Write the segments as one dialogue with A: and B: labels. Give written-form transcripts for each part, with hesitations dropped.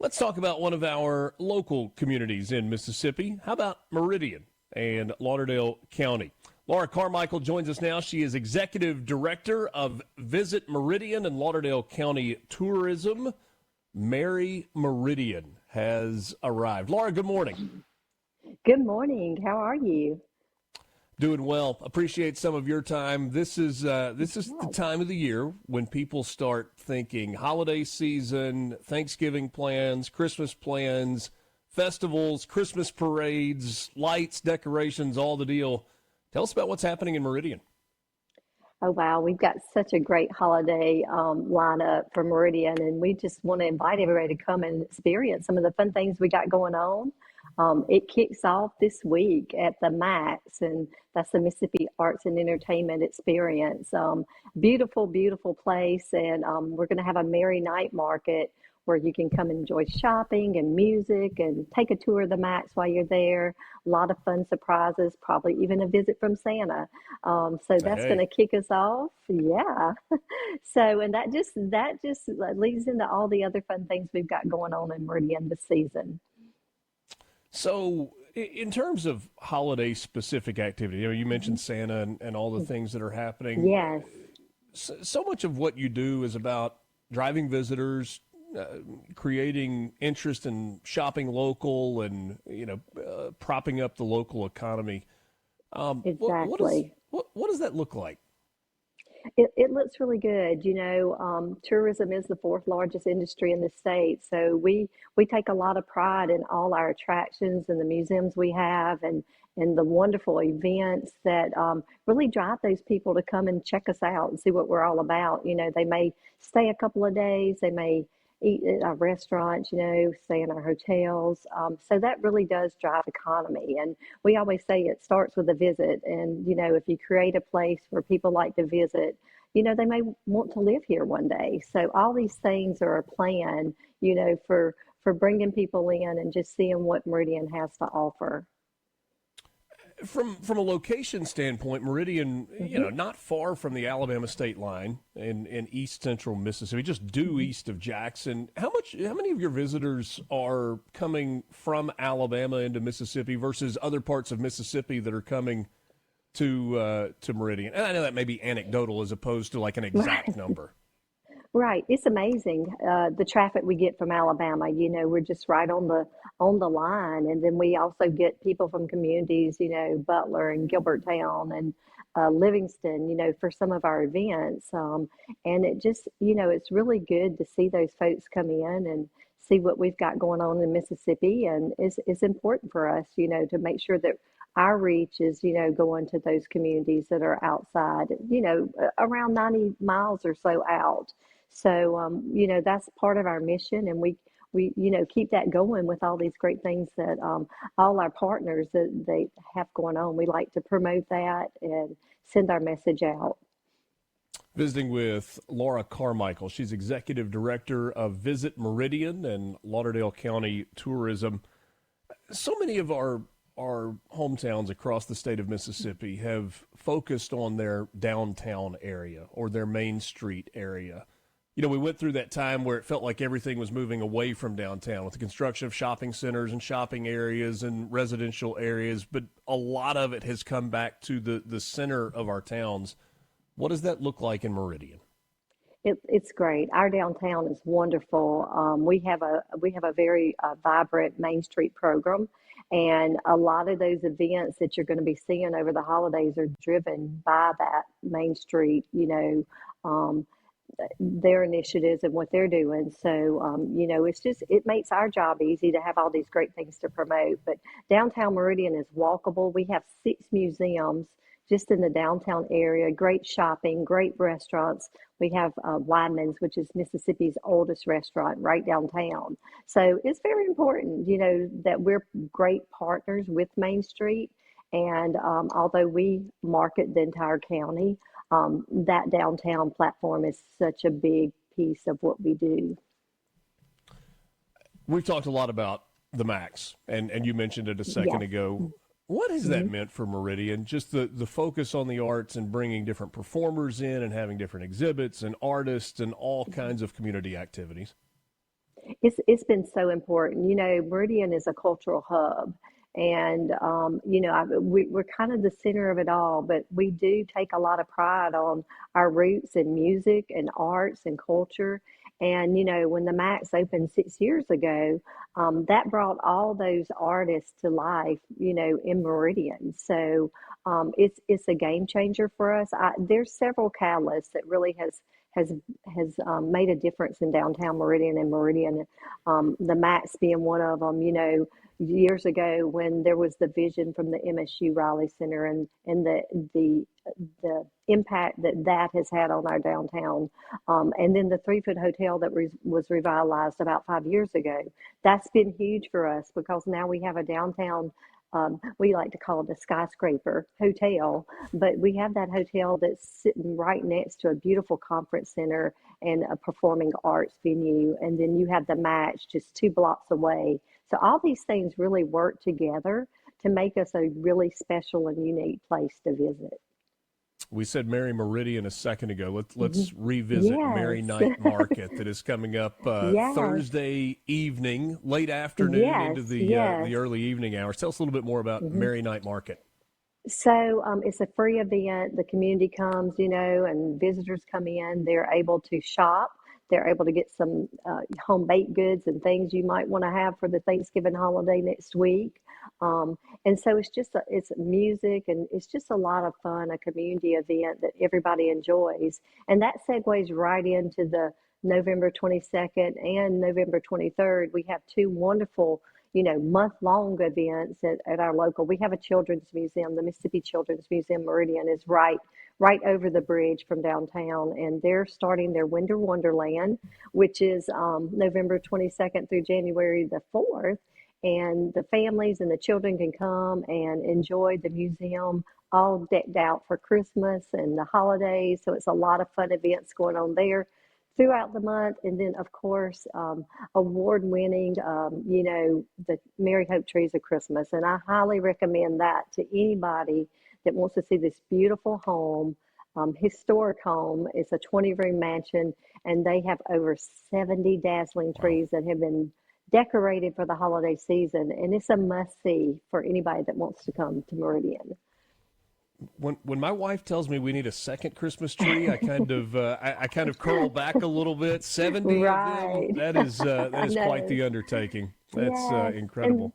A: Let's talk about one of our local communities in Mississippi. How about Meridian and Lauderdale County? Laura Carmichael joins us now. She is Executive Director of Visit Meridian and Lauderdale County Tourism. Meridian has arrived. Laura, good morning.
B: Good morning. How are you?
A: Doing well. Appreciate some of your time. This is the time of the year when people start thinking holiday season, Thanksgiving plans, Christmas plans, festivals, Christmas parades, lights, decorations, all the deal. Tell us about what's happening in Meridian.
B: Oh, wow. We've got such a great holiday lineup for Meridian, and we just want to invite everybody to come and experience some of the fun things we got going on. It kicks off this week at the Max, and that's the Mississippi Arts and Entertainment Experience. Beautiful, beautiful place, and we're going to have a merry night market where you can come enjoy shopping and music and take a tour of the Max while you're there. A lot of fun surprises, probably even a visit from Santa. So that's going
A: Hey.
B: to kick us off. Yeah. So, and that just leads into all the other fun things we've got going on in Meridian this season.
A: So, in terms of holiday-specific activity, you mentioned Santa and all the things that are happening.
B: Yes.
A: So much of what you do is about driving visitors, creating interest in shopping local, and propping up the local economy.
B: Exactly.
A: What does that look like?
B: It looks really good. Tourism is the fourth largest industry in the state. So we take a lot of pride in all our attractions and the museums we have and the wonderful events that really drive those people to come and check us out and see what we're all about. They may stay a couple of days, they may eat at our restaurants, stay in our hotels. So that really does drive economy. And we always say it starts with a visit. And, if you create a place where people like to visit, they may want to live here one day. So all these things are a plan, for bringing people in and just seeing what Meridian has to offer.
A: From a location standpoint, Meridian,
B: hmm
A: not far from the Alabama state line in east central Mississippi, just due east of Jackson. How many of your visitors are coming from Alabama into Mississippi versus other parts of Mississippi that are coming to Meridian? And I know that may be anecdotal as opposed to like an
B: Right.
A: exact number.
B: Right. It's amazing the traffic we get from Alabama. We're just right on the line, and then we also get people from communities, Butler and Gilbertown and Livingston, for some of our events. And it just, it's really good to see those folks come in and see what we've got going on in Mississippi, and it's important for us, to make sure that our reach is, going to those communities that are outside, around 90 miles or so out. So, that's part of our mission, and we keep that going with all these great things that all our partners that they have going on. We like to promote that and send our message out.
A: Visiting with Laura Carmichael. She's Executive Director of Visit Meridian and Lauderdale County Tourism. So many of our hometowns across the state of Mississippi have focused on their downtown area or their main street area. We went through that time where it felt like everything was moving away from downtown with the construction of shopping centers and shopping areas and residential areas, but a lot of it has come back to the center of our towns. What does that look like in Meridian?
B: It's great. Our downtown is wonderful. We have a very vibrant Main Street program, and a lot of those events that you're going to be seeing over the holidays are driven by that Main Street. Their initiatives and what they're doing. So, it makes our job easy to have all these great things to promote. But downtown Meridian is walkable. We have 6 museums just in the downtown area, great shopping, great restaurants. We have Wyman's, which is Mississippi's oldest restaurant, right downtown. So it's very important, that we're great partners with Main Street. And although we market the entire county, that downtown platform is such a big piece of what we do.
A: We've talked a lot about the Max, and you mentioned it a second
B: Yes.
A: ago. What has that
B: Mhm.
A: meant for Meridian? Just the focus on the arts and bringing different performers in and having different exhibits and artists and all kinds of community activities.
B: It's been so important. You know, Meridian is a cultural hub, and we're kind of the center of it all. But we do take a lot of pride on our roots in music and arts and culture. And you know, when the Max opened 6 years ago, that brought all those artists to life. You know, in Meridian. So it's a game changer for us. There's several catalysts that really has made a difference in downtown Meridian and Meridian. The Max being one of them. You know, years ago when there was the vision from the MSU Riley Center and the impact that that has had on our downtown, and then the 3 Foot Hotel that was revitalized about 5 years ago. That's been huge for us because now we have a downtown. We like to call it a skyscraper hotel, but we have that hotel that's sitting right next to a beautiful conference center and a performing arts venue. And then you have the Match just 2 blocks away. So all these things really work together to make us a really special and unique place to visit.
A: We said Mary Meridian a second ago. Let's revisit Mary
B: Yes,
A: Night Market that is coming up
B: yes,
A: Thursday evening, late afternoon into
B: yes,
A: the
B: yes.
A: early evening hours. Tell us a little bit more about Mary Night Market.
B: So it's a free event. The community comes, you know, and visitors come in. They're able to shop. They're able to get some home baked goods and things you might want to have for the Thanksgiving holiday next week. And so it's music and it's just a lot of fun, a community event that everybody enjoys. And that segues right into the November 22nd and November 23rd. We have two wonderful, you know, month-long events at our local. We have a children's museum. The Mississippi Children's Museum Meridian is right over the bridge from downtown, and they're starting their Winter Wonderland, which is November 22nd through January the 4th. And the families and the children can come and enjoy the museum all decked out for Christmas and the holidays. So it's a lot of fun events going on there throughout the month. And then, of course, award winning, the Mary Hope Trees of Christmas. And I highly recommend that to anybody that wants to see this beautiful home, historic home. It's a 20-room mansion, and they have over 70 dazzling
A: Wow.
B: trees that have been decorated for the holiday season. And it's a must see for anybody that wants to come to Meridian.
A: When my wife tells me we need a second Christmas tree, I kind of curl back a little bit. 70 of them.
B: Right.
A: That
B: I
A: is quite
B: know.
A: the undertaking. That's
B: Yes. And
A: incredible.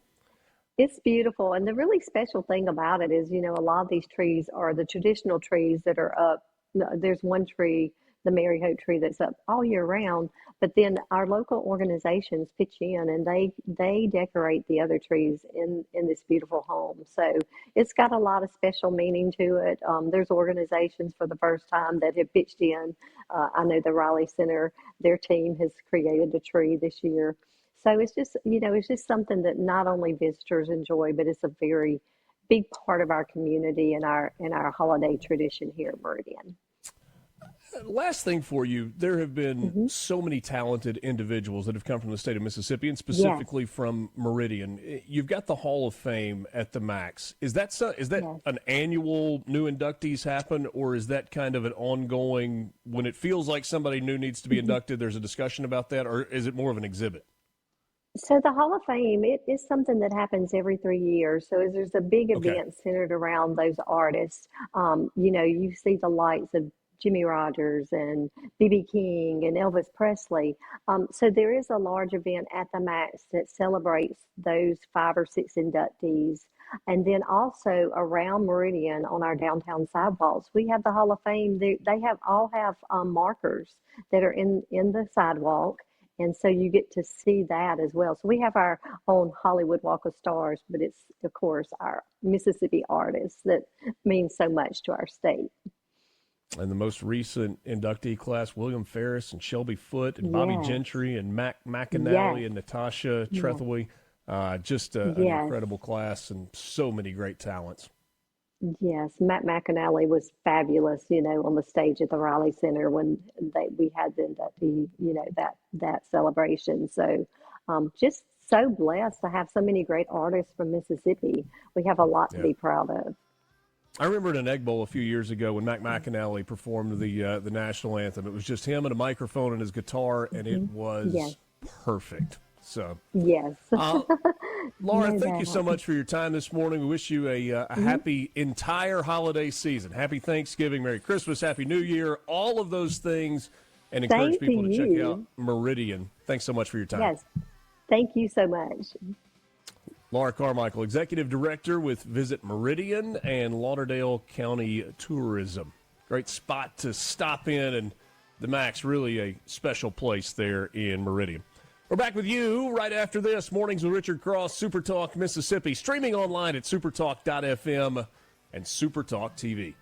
B: it's beautiful. And the really special thing about it is, you know, a lot of these trees are the traditional trees that are up. No, there's one tree, the Mary Hope tree, that's up all year round. But then our local organizations pitch in and they decorate the other trees in this beautiful home. So it's got a lot of special meaning to it. There's organizations for the first time that have pitched in. I know the Riley Center, their team has created a tree this year. So it's just, you know, it's just something that not only visitors enjoy, but it's a very big part of our community and our holiday tradition here at Meridian.
A: Last thing for you, there have been
B: Hmm.
A: so many talented individuals that have come from the state of Mississippi and
B: Yes,
A: specifically from Meridian. You've got the Hall of Fame at the Max. Is that
B: yes.
A: an annual new inductees happen, or is that kind of an ongoing when it feels like somebody new needs to be inducted, there's a discussion about that, or is it more of an exhibit?
B: So the Hall of Fame, it is something that happens every 3 years. So as there's a big
A: Okay.
B: event centered around those artists. You know, you see the likes of Jimmy Rogers and B.B. King and Elvis Presley. So there is a large event at the Max that celebrates those 5 or 6 inductees. And then also around Meridian on our downtown sidewalks, we have the Hall of Fame. They have all have markers that are in the sidewalk, and so you get to see that as well. So we have our own Hollywood Walk of Stars, but it's, of course, our Mississippi artists that mean so much to our state.
A: And the most recent inductee class, William Ferris and Shelby Foote and Bobby
B: Yes,
A: Gentry and Mac McAnally
B: yes,
A: and Natasha
B: yes,
A: Trethewey. An
B: yes,
A: incredible class and so many great talents.
B: yes. Matt McAnally was fabulous, you know, on the stage at the Riley Center when we had that celebration. So just so blessed to have so many great artists from Mississippi. We have a lot to
A: Yeah.
B: be proud of.
A: I remember at an Egg Bowl a few years ago when Mac McAnally performed the national anthem. It was just him and a microphone and his guitar, and it
B: Hmm.
A: was
B: Yes.
A: perfect. So,
B: Yes.
A: uh, Laura,
B: No
A: thank you so
B: doubt.
A: much for your time this morning. We wish you a happy entire holiday season. Happy Thanksgiving, Merry Christmas, Happy New Year, all of those things, and encourage
B: Same to
A: people to check out
B: you.
A: Meridian. Thanks so much for your time.
B: Yes. Thank you so much.
A: Laura Carmichael, Executive Director with Visit Meridian and Lauderdale County Tourism. Great spot to stop in, and the Max, really a special place there in Meridian. We're back with you right after this. Mornings with Richard Cross, SuperTalk Mississippi, streaming online at supertalk.fm and SuperTalk TV.